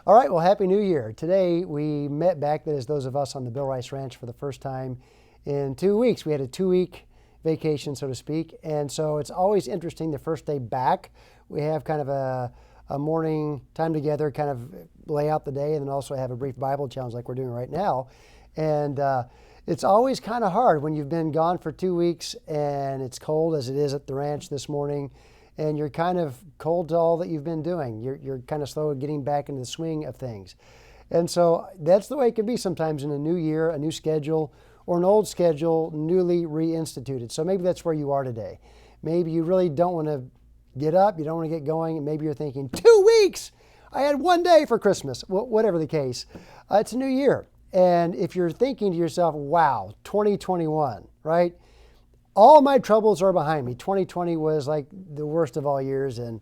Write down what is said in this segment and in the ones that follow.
All right, well, Happy New Year. Today we met back, that is those of us on the Bill Rice Ranch, for the first time in 2 weeks. We had a 2-week vacation, so to speak, and so it's always interesting the first day back. We have kind of a morning time together, kind of lay out the day, and then also have a brief Bible challenge like we're doing right now. And it's always kind of hard when you've been gone for 2 weeks and it's cold as it is at the ranch this morning, and you're kind of cold to all that you've been doing. You're kind of slow at getting back into the swing of things. And so that's the way it can be sometimes in a new year, a new schedule, or an old schedule newly reinstituted. So maybe that's where you are today. Maybe you really don't want to get up, you don't want to get going, and maybe you're thinking, 2 weeks! I had 1 day for Christmas. Well, whatever the case, it's a new year. And if you're thinking to yourself, wow, 2021, right? All my troubles are behind me. 2020 was like the worst of all years, and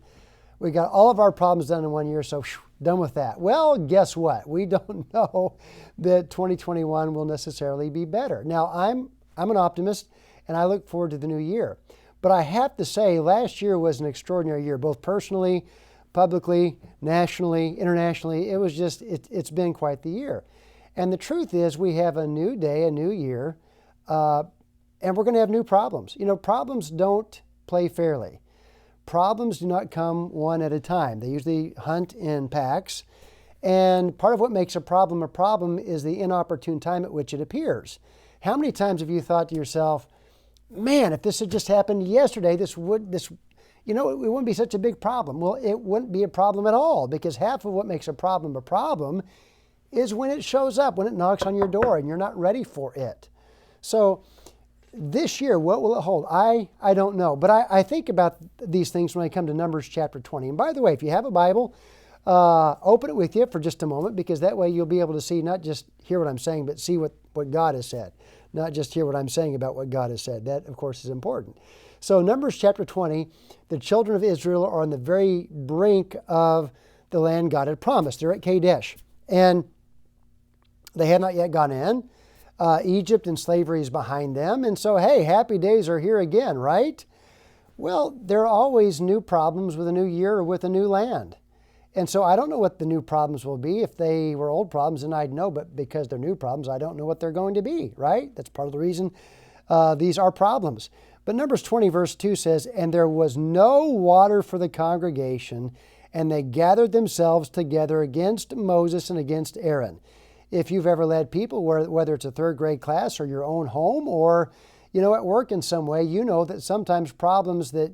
we got all of our problems done in 1 year, so done with that. Well, guess what? We don't know that 2021 will necessarily be better. Now, I'm an optimist, and I look forward to the new year. But I have to say, last year was an extraordinary year, both personally, publicly, nationally, internationally. It was just, it's been quite the year. And the truth is, we have a new day, a new year, and we're going to have new problems. You know, problems don't play fairly. Problems do not come one at a time. They usually hunt in packs. And part of what makes a problem is the inopportune time at which it appears. How many times have you thought to yourself, man, if this had just happened yesterday, it wouldn't be such a big problem. Well, it wouldn't be a problem at all, because half of what makes a problem is when it shows up, when it knocks on your door and you're not ready for it. So this year, what will it hold? I don't know. But I think about these things when I come to Numbers chapter 20. And by the way, if you have a Bible, open it with you for just a moment, because that way you'll be able to see, not just hear what I'm saying, but see what God has said. Not just hear what I'm saying about what God has said. That, of course, is important. So Numbers chapter 20, the children of Israel are on the very brink of the land God had promised. They're at Kadesh. And they had not yet gone in. Egypt and slavery is behind them. And so, hey, happy days are here again, right? Well, there are always new problems with a new year or with a new land. And so I don't know what the new problems will be. If they were old problems, then I'd know. But because they're new problems, I don't know what they're going to be, right? That's part of the reason these are problems. But Numbers 20 verse 2 says, "And there was no water for the congregation, and they gathered themselves together against Moses and against Aaron." If you've ever led people, whether it's a third grade class or your own home or, at work in some way, you know that sometimes problems that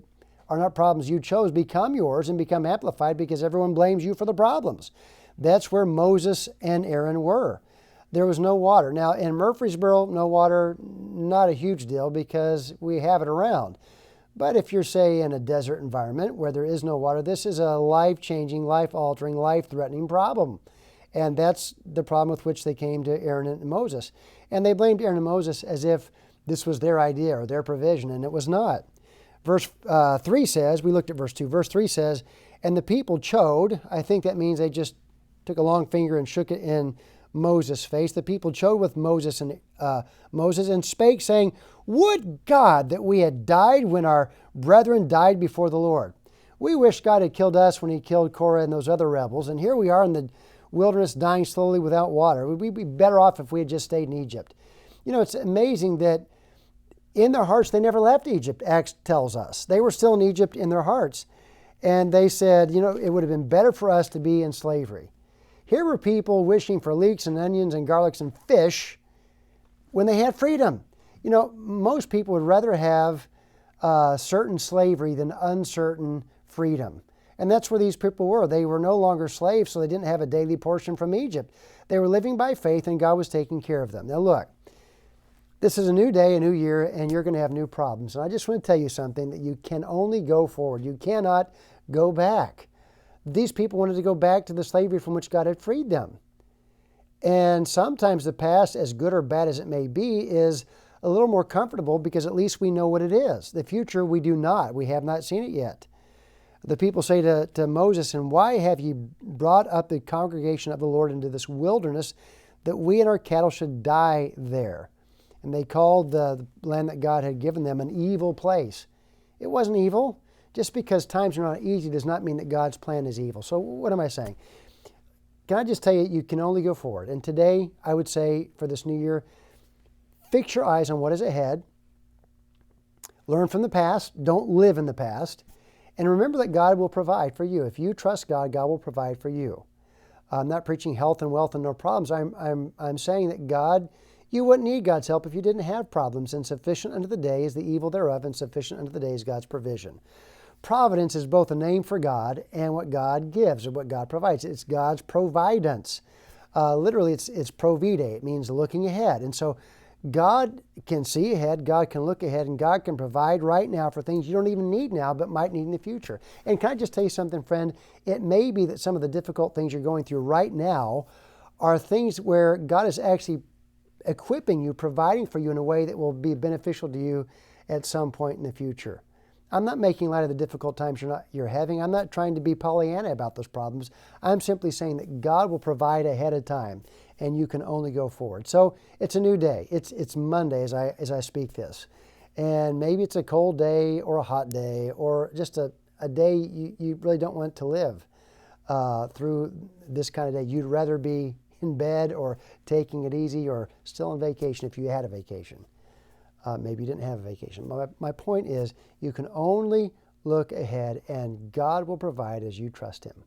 are not problems you chose become yours and become amplified because everyone blames you for the problems. That's where Moses and Aaron were. There was no water. Now, in Murfreesboro, no water, not a huge deal because we have it around. But if you're, say, in a desert environment where there is no water, this is a life-changing, life-altering, life-threatening problem. And that's the problem with which they came to Aaron and Moses. And they blamed Aaron and Moses as if this was their idea or their provision, and it was not. Verse 3 says, we looked at verse 2. Verse 3 says, "And the people chode." I think that means they just took a long finger and shook it in Moses' face. The people chode with Moses and spake, saying, "Would God that we had died when our brethren died before the Lord. We wish God had killed us when he killed Korah and those other rebels, and here we are in the wilderness dying slowly without water. We'd be better off if we had just stayed in Egypt." It's amazing that in their hearts they never left Egypt, Acts tells us. They were still in Egypt in their hearts. And they said, it would have been better for us to be in slavery. Here were people wishing for leeks and onions and garlics and fish when they had freedom. Most people would rather have certain slavery than uncertain freedom. And that's where these people were. They were no longer slaves, so they didn't have a daily portion from Egypt. They were living by faith, and God was taking care of them. Now look, this is a new day, a new year, and you're going to have new problems. And I just want to tell you something, that you can only go forward. You cannot go back. These people wanted to go back to the slavery from which God had freed them. And sometimes the past, as good or bad as it may be, is a little more comfortable because at least we know what it is. The future, we do not. We have not seen it yet. The people say to Moses, "And why have ye brought up the congregation of the Lord into this wilderness, that we and our cattle should die there?" And they called the land that God had given them an evil place. It wasn't evil. Just because times are not easy does not mean that God's plan is evil. So what am I saying? can I just tell you, you can only go forward. And today, I would say for this new year, fix your eyes on what is ahead. Learn from the past. Don't live in the past. And remember that God will provide for you. If you trust God, God will provide for you. I'm not preaching health and wealth and no problems. I'm saying that God, you wouldn't need God's help if you didn't have problems. And sufficient unto the day is the evil thereof, and sufficient unto the day is God's provision. Providence is both a name for God and what God gives or what God provides. It's God's providence. Literally, it's provide. It means looking ahead. And so God can see ahead, God can look ahead, and God can provide right now for things you don't even need now but might need in the future. And can I just tell you something, friend? It may be that some of the difficult things you're going through right now are things where God is actually equipping you, providing for you in a way that will be beneficial to you at some point in the future. I'm not making light of the difficult times you're having. I'm not trying to be Pollyanna about those problems. I'm simply saying that God will provide ahead of time, and you can only go forward. So it's a new day. It's Monday as I speak this. And maybe it's a cold day or a hot day or just a day you really don't want to live through this kind of day. You'd rather be in bed or taking it easy or still on vacation if you had a vacation. Maybe you didn't have a vacation. My point is you can only look ahead, and God will provide as you trust Him.